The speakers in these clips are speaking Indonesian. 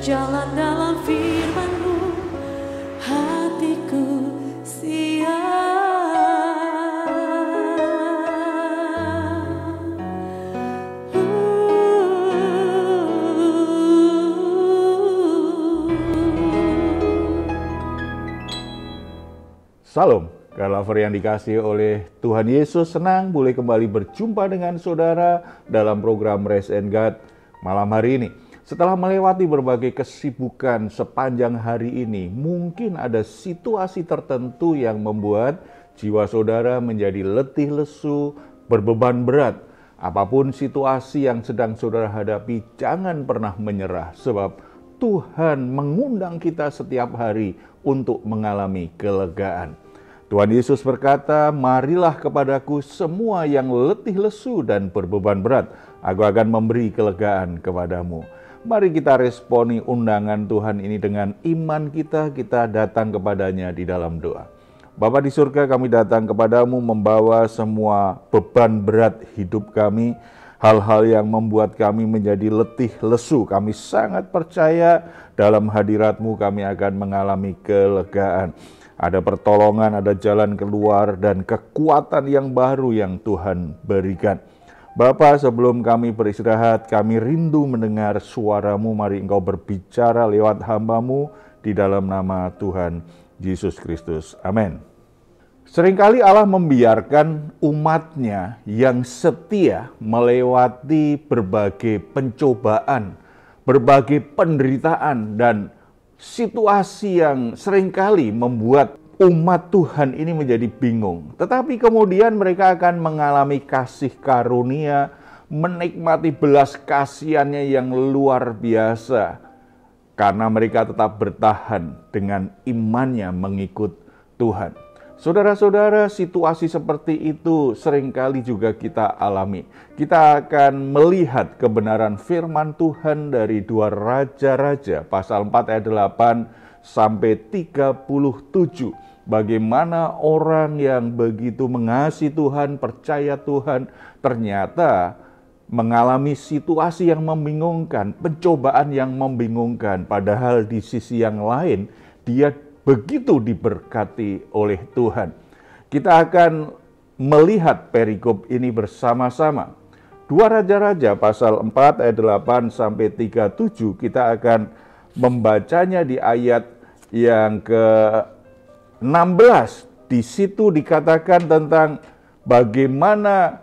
berjalan dalam firman-Mu, hatiku Salam, Lover yang dikasihi oleh Tuhan Yesus, senang boleh kembali berjumpa dengan saudara dalam program Rest and God malam hari ini. Setelah melewati berbagai kesibukan sepanjang hari ini, mungkin ada situasi tertentu yang membuat jiwa saudara menjadi letih lesu, berbeban berat. Apapun situasi yang sedang saudara hadapi, jangan pernah menyerah, sebab Tuhan mengundang kita setiap hari untuk mengalami kelegaan. Tuhan Yesus berkata, "Marilah kepadaku semua yang letih lesu dan berbeban berat, aku akan memberi kelegaan kepadamu." Mari kita responi undangan Tuhan ini dengan iman kita datang kepadanya di dalam doa. Bapa di surga, kami datang kepadamu membawa semua beban berat hidup kami, hal-hal yang membuat kami menjadi letih lesu. Kami sangat percaya dalam hadirat-Mu kami akan mengalami kelegaan. Ada pertolongan, ada jalan keluar, dan kekuatan yang baru yang Tuhan berikan. Bapa, sebelum kami beristirahat, kami rindu mendengar suara-Mu. Mari Engkau berbicara lewat hamba-Mu di dalam nama Tuhan Yesus Kristus. Amin. Seringkali Allah membiarkan umat-Nya yang setia melewati berbagai pencobaan, berbagai penderitaan, dan situasi yang seringkali membuat umat Tuhan ini menjadi bingung. Tetapi kemudian mereka akan mengalami kasih karunia, menikmati belas kasihannya yang luar biasa. Karena mereka tetap bertahan dengan imannya mengikut Tuhan. Saudara-saudara, situasi seperti itu seringkali juga kita alami. Kita akan melihat kebenaran firman Tuhan dari 2 Raja-Raja, pasal 4 ayat 8 sampai 37. Bagaimana orang yang begitu mengasihi Tuhan, percaya Tuhan, ternyata mengalami situasi yang membingungkan, pencobaan yang membingungkan. Padahal di sisi yang lain, dia begitu diberkati oleh Tuhan. Kita akan melihat perikop ini bersama-sama. 2 Raja-Raja pasal 4 ayat 8 sampai 37, kita akan membacanya di ayat yang ke-16. Di situ dikatakan tentang bagaimana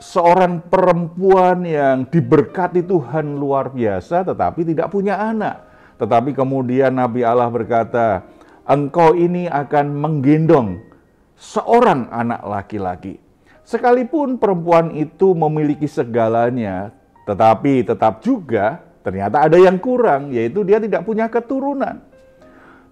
seorang perempuan yang diberkati Tuhan luar biasa tetapi tidak punya anak. Tetapi kemudian Nabi Allah berkata, "Engkau ini akan menggendong seorang anak laki-laki." Sekalipun perempuan itu memiliki segalanya, tetapi tetap juga ternyata ada yang kurang, yaitu dia tidak punya keturunan.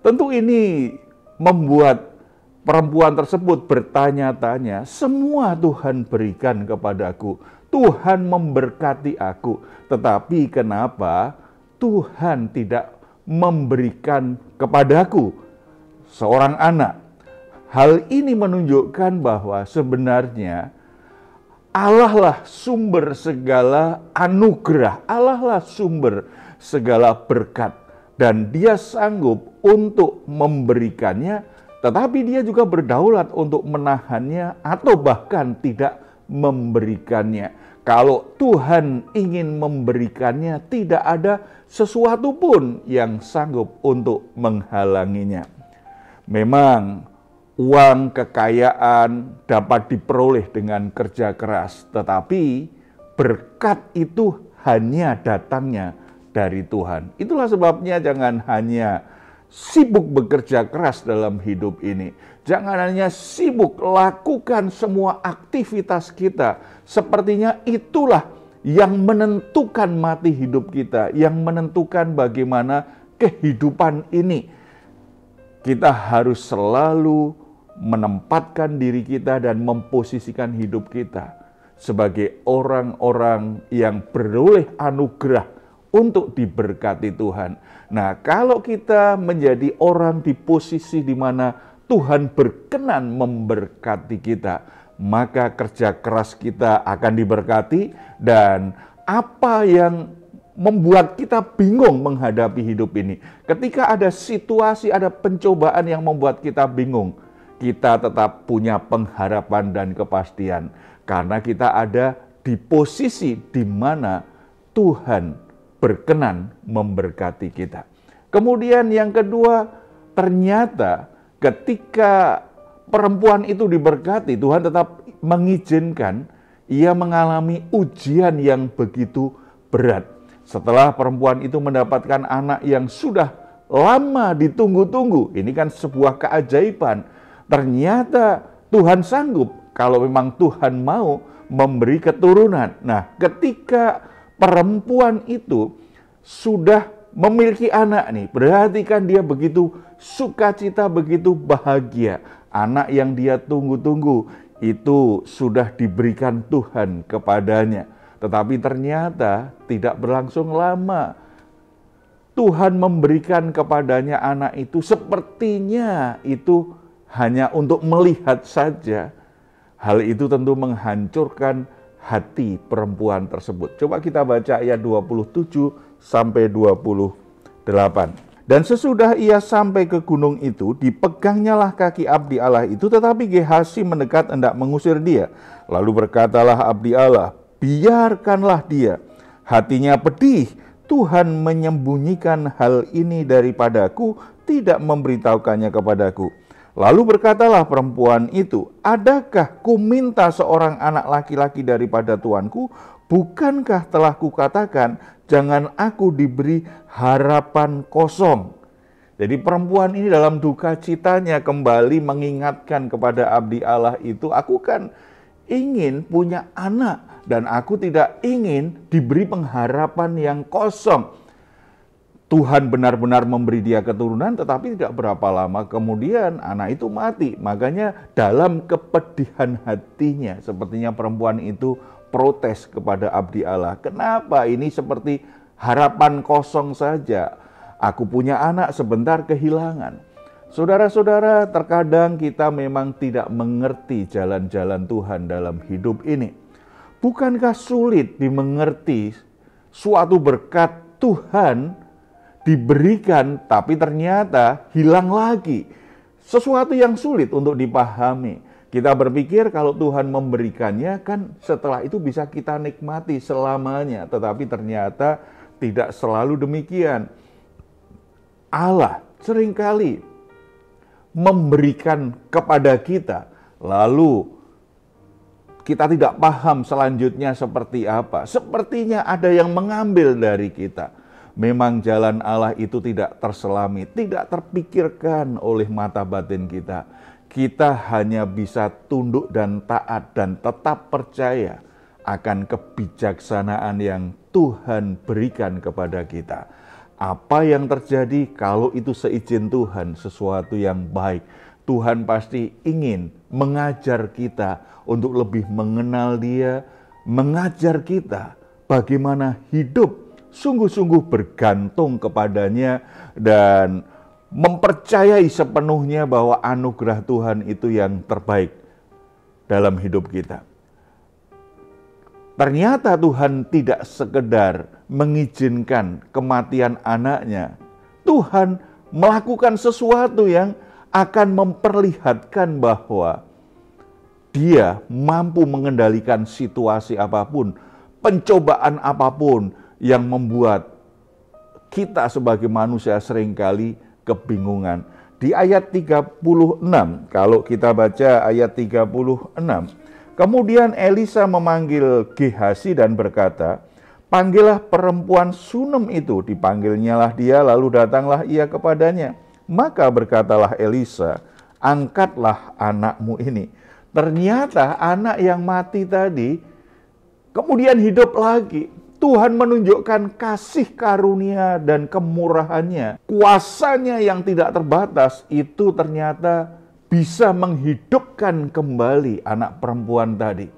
Tentu ini membuat perempuan tersebut bertanya-tanya, "Semua Tuhan berikan kepadaku, Tuhan memberkati aku, tetapi kenapa Tuhan tidak memberikan kepadaku seorang anak?" Hal ini menunjukkan bahwa sebenarnya Allah lah sumber segala anugerah, Allah lah sumber segala berkat, dan Dia sanggup untuk memberikannya, tetapi Dia juga berdaulat untuk menahannya atau bahkan tidak memberikannya. Kalau Tuhan ingin memberikannya, tidak ada sesuatu pun yang sanggup untuk menghalanginya. Memang uang, kekayaan dapat diperoleh dengan kerja keras, tetapi berkat itu hanya datangnya dari Tuhan. Itulah sebabnya jangan hanya sibuk bekerja keras dalam hidup ini. Jangan hanya sibuk lakukan semua aktivitas kita. Sepertinya itulah yang menentukan mati hidup kita, yang menentukan bagaimana kehidupan ini. Kita harus selalu menempatkan diri kita dan memposisikan hidup kita sebagai orang-orang yang beroleh anugerah untuk diberkati Tuhan. Nah, kalau kita menjadi orang di posisi di mana Tuhan berkenan memberkati kita, maka kerja keras kita akan diberkati, dan apa yang membuat kita bingung menghadapi hidup ini. Ketika ada situasi, ada pencobaan yang membuat kita bingung, kita tetap punya pengharapan dan kepastian. Karena kita ada di posisi di mana Tuhan berkenan memberkati kita. Kemudian yang kedua, ternyata ketika perempuan itu diberkati, Tuhan tetap mengizinkan ia mengalami ujian yang begitu berat. Setelah perempuan itu mendapatkan anak yang sudah lama ditunggu-tunggu, ini kan sebuah keajaiban. Ternyata Tuhan sanggup kalau memang Tuhan mau memberi keturunan. Nah, ketika perempuan itu sudah memiliki anak nih, berarti kan dia begitu sukacita, begitu bahagia. Anak yang dia tunggu-tunggu itu sudah diberikan Tuhan kepadanya. Tetapi ternyata tidak berlangsung lama. Tuhan memberikan kepadanya anak itu sepertinya itu hanya untuk melihat saja. Hal itu tentu menghancurkan hati perempuan tersebut. Coba kita baca ayat 27 sampai 28. Dan sesudah ia sampai ke gunung itu, dipegangnyalah kaki abdi Allah itu, tetapi Gehazi mendekat hendak mengusir dia. Lalu berkatalah abdi Allah, biarkanlah dia. Hatinya pedih, Tuhan menyembunyikan hal ini daripadaku, tidak memberitahukannya kepadaku. Lalu berkatalah perempuan itu, adakah ku minta seorang anak laki-laki daripada tuanku? Bukankah telah kukatakan, jangan aku diberi harapan kosong. Jadi perempuan ini dalam duka citanya kembali mengingatkan kepada abdi Allah itu, aku kan ingin punya anak dan aku tidak ingin diberi pengharapan yang kosong. Tuhan benar-benar memberi dia keturunan, tetapi tidak berapa lama kemudian anak itu mati. Makanya dalam kepedihan hatinya, sepertinya perempuan itu protes kepada abdi Allah. Kenapa ini seperti harapan kosong saja? Aku punya anak sebentar kehilangan. Saudara-saudara, terkadang kita memang tidak mengerti jalan-jalan Tuhan dalam hidup ini. Bukankah sulit dimengerti suatu berkat Tuhan diberikan, tapi ternyata hilang lagi. Sesuatu yang sulit untuk dipahami. Kita berpikir kalau Tuhan memberikannya, kan setelah itu bisa kita nikmati selamanya. Tetapi ternyata tidak selalu demikian. Allah seringkali memberikan kepada kita, lalu kita tidak paham selanjutnya seperti apa. Sepertinya ada yang mengambil dari kita. Memang jalan Allah itu tidak terselami, tidak terpikirkan oleh mata batin kita. Kita hanya bisa tunduk dan taat dan tetap percaya akan kebijaksanaan yang Tuhan berikan kepada kita. Apa yang terjadi kalau itu seizin Tuhan, sesuatu yang baik. Tuhan pasti ingin mengajar kita untuk lebih mengenal Dia, mengajar kita bagaimana hidup sungguh-sungguh bergantung kepadanya dan mempercayai sepenuhnya bahwa anugerah Tuhan itu yang terbaik dalam hidup kita. Ternyata Tuhan tidak sekedar mengizinkan kematian anaknya. Tuhan melakukan sesuatu yang akan memperlihatkan bahwa Dia mampu mengendalikan situasi apapun, pencobaan apapun yang membuat kita sebagai manusia seringkali kebingungan. Di ayat 36, kalau kita baca ayat 36, kemudian Elisa memanggil Gehazi dan berkata, panggillah perempuan Sunem itu. Dipanggilnyalah dia, lalu datanglah ia kepadanya. Maka berkatalah Elisa, angkatlah anakmu ini. Ternyata anak yang mati tadi kemudian hidup lagi. Tuhan menunjukkan kasih karunia dan kemurahannya. Kuasanya yang tidak terbatas itu ternyata bisa menghidupkan kembali anak perempuan tadi.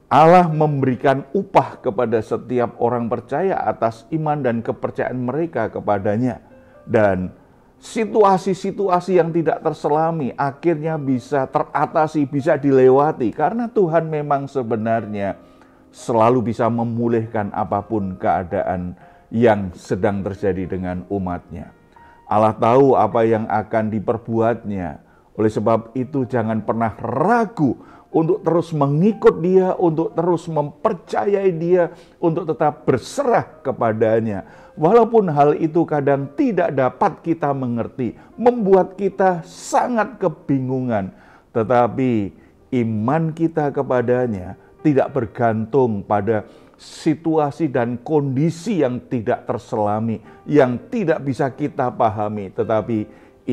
Allah memberikan upah kepada setiap orang percaya atas iman dan kepercayaan mereka kepadanya. Dan situasi-situasi yang tidak terselami akhirnya bisa teratasi, bisa dilewati. Karena Tuhan memang sebenarnya selalu bisa memulihkan apapun keadaan yang sedang terjadi dengan umatnya. Allah tahu apa yang akan diperbuatnya. Oleh sebab itu jangan pernah ragu untuk terus mengikut Dia, untuk terus mempercayai Dia, untuk tetap berserah kepadanya. Walaupun hal itu kadang tidak dapat kita mengerti, membuat kita sangat kebingungan. Tetapi iman kita kepadanya tidak bergantung pada situasi dan kondisi yang tidak terselami, yang tidak bisa kita pahami, tetapi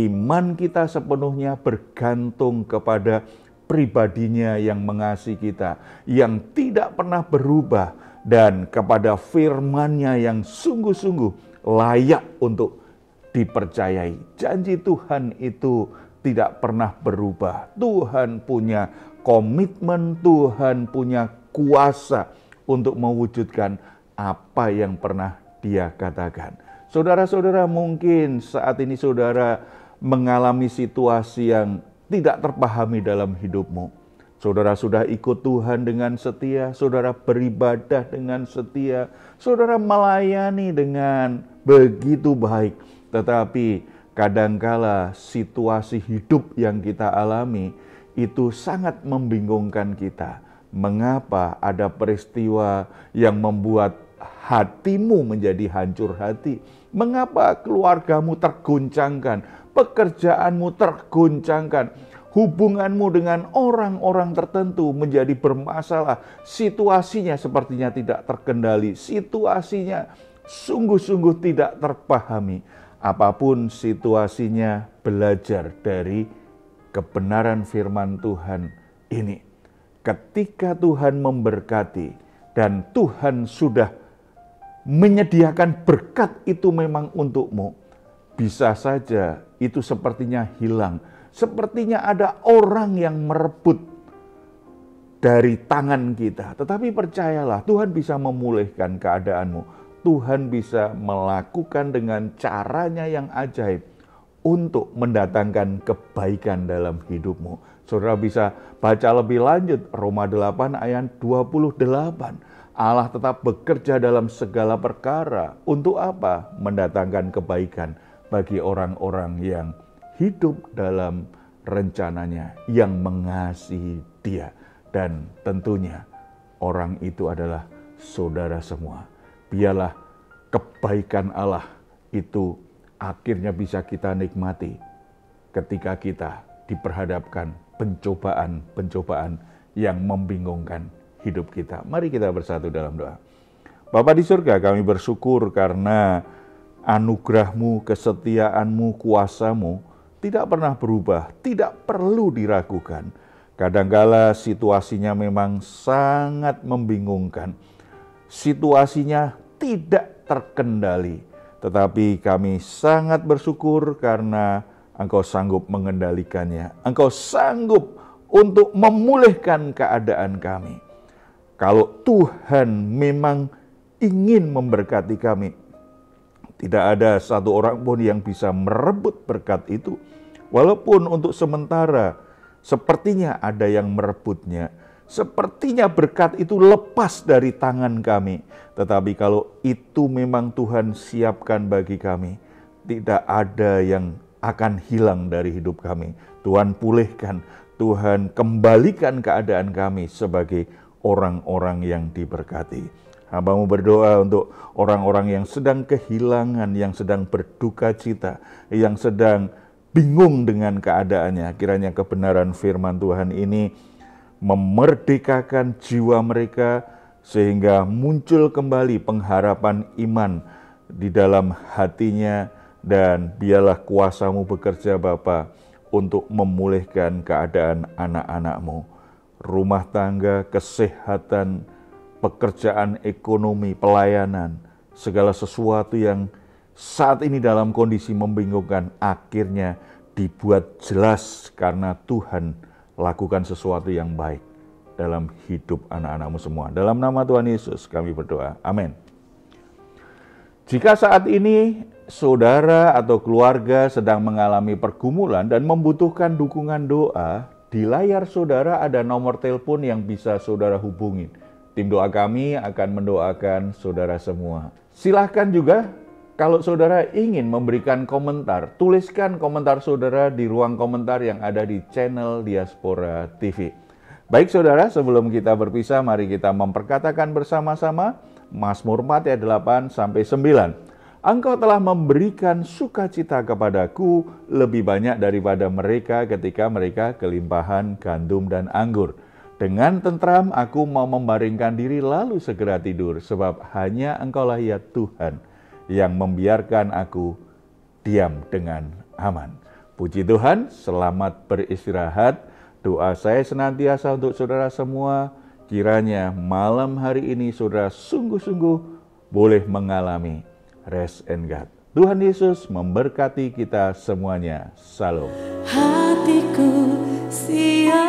iman kita sepenuhnya bergantung kepada pribadinya yang mengasihi kita, yang tidak pernah berubah, dan kepada firman-Nya yang sungguh-sungguh layak untuk dipercayai. Janji Tuhan itu tidak pernah berubah. Tuhan punya komitmen, Tuhan punya kuasa untuk mewujudkan apa yang pernah Dia katakan. Saudara-saudara, mungkin saat ini saudara mengalami situasi yang tidak terpahami dalam hidupmu. Saudara sudah ikut Tuhan dengan setia, saudara beribadah dengan setia, saudara melayani dengan begitu baik. Tetapi kadangkala situasi hidup yang kita alami itu sangat membingungkan kita. Mengapa ada peristiwa yang membuat hatimu menjadi hancur hati? Mengapa keluargamu terguncangkan, pekerjaanmu terguncangkan, hubunganmu dengan orang-orang tertentu menjadi bermasalah, situasinya sepertinya tidak terkendali, situasinya sungguh-sungguh tidak terpahami. Apapun situasinya, belajar dari kebenaran firman Tuhan ini. Ketika Tuhan memberkati dan Tuhan sudah menyediakan berkat itu memang untukmu, bisa saja itu sepertinya hilang. Sepertinya ada orang yang merebut dari tangan kita. Tetapi percayalah, Tuhan bisa memulihkan keadaanmu. Tuhan bisa melakukan dengan caranya yang ajaib untuk mendatangkan kebaikan dalam hidupmu. Saudara bisa baca lebih lanjut Roma 8 ayat 28. Allah tetap bekerja dalam segala perkara. Untuk apa? Mendatangkan kebaikan bagi orang-orang yang hidup dalam rencananya, yang mengasihi Dia. Dan tentunya orang itu adalah saudara semua. Biarlah kebaikan Allah itu akhirnya bisa kita nikmati ketika kita diperhadapkan pencobaan-pencobaan yang membingungkan hidup kita. Mari kita bersatu dalam doa. Bapa di surga, kami bersyukur karena anugerah-Mu, kesetiaan-Mu, kuasa-Mu tidak pernah berubah, tidak perlu diragukan. Kadangkala situasinya memang sangat membingungkan. Situasinya tidak terkendali. Tetapi kami sangat bersyukur karena Engkau sanggup mengendalikannya. Engkau sanggup untuk memulihkan keadaan kami. Kalau Tuhan memang ingin memberkati kami, tidak ada satu orang pun yang bisa merebut berkat itu. Walaupun untuk sementara sepertinya ada yang merebutnya. Sepertinya berkat itu lepas dari tangan kami. Tetapi kalau itu memang Tuhan siapkan bagi kami, tidak ada yang akan hilang dari hidup kami. Tuhan pulihkan, Tuhan kembalikan keadaan kami sebagai orang-orang yang diberkati. Hamba-Mu berdoa untuk orang-orang yang sedang kehilangan, yang sedang berduka cita, yang sedang bingung dengan keadaannya. Kiranya kebenaran firman Tuhan ini memerdekakan jiwa mereka sehingga muncul kembali pengharapan iman di dalam hatinya, dan biarlah kuasa-Mu bekerja Bapa untuk memulihkan keadaan anak-anak-Mu, rumah tangga, kesehatan, pekerjaan, ekonomi, pelayanan, segala sesuatu yang saat ini dalam kondisi membingungkan akhirnya dibuat jelas karena Tuhan lakukan sesuatu yang baik dalam hidup anak-anak-Mu semua. Dalam nama Tuhan Yesus kami berdoa. Amin. Jika saat ini saudara atau keluarga sedang mengalami pergumulan dan membutuhkan dukungan doa, di layar saudara ada nomor telepon yang bisa saudara hubungi. Tim doa kami akan mendoakan saudara semua. Silahkan juga kalau saudara ingin memberikan komentar, tuliskan komentar saudara di ruang komentar yang ada di channel Diaspora TV. Baik saudara, sebelum kita berpisah, mari kita memperkatakan bersama-sama Mazmur 4 ayat 8 sampai 9. Engkau telah memberikan sukacita kepadaku lebih banyak daripada mereka ketika mereka kelimpahan gandum dan anggur. Dengan tentram aku mau membaringkan diri lalu segera tidur, sebab hanya Engkaulah ya Tuhan yang membiarkan aku diam dengan aman. Puji Tuhan, selamat beristirahat. Doa saya senantiasa untuk saudara semua, kiranya malam hari ini saudara sungguh-sungguh boleh mengalami rest and God. Tuhan Yesus memberkati kita semuanya. Salam. Hatiku siap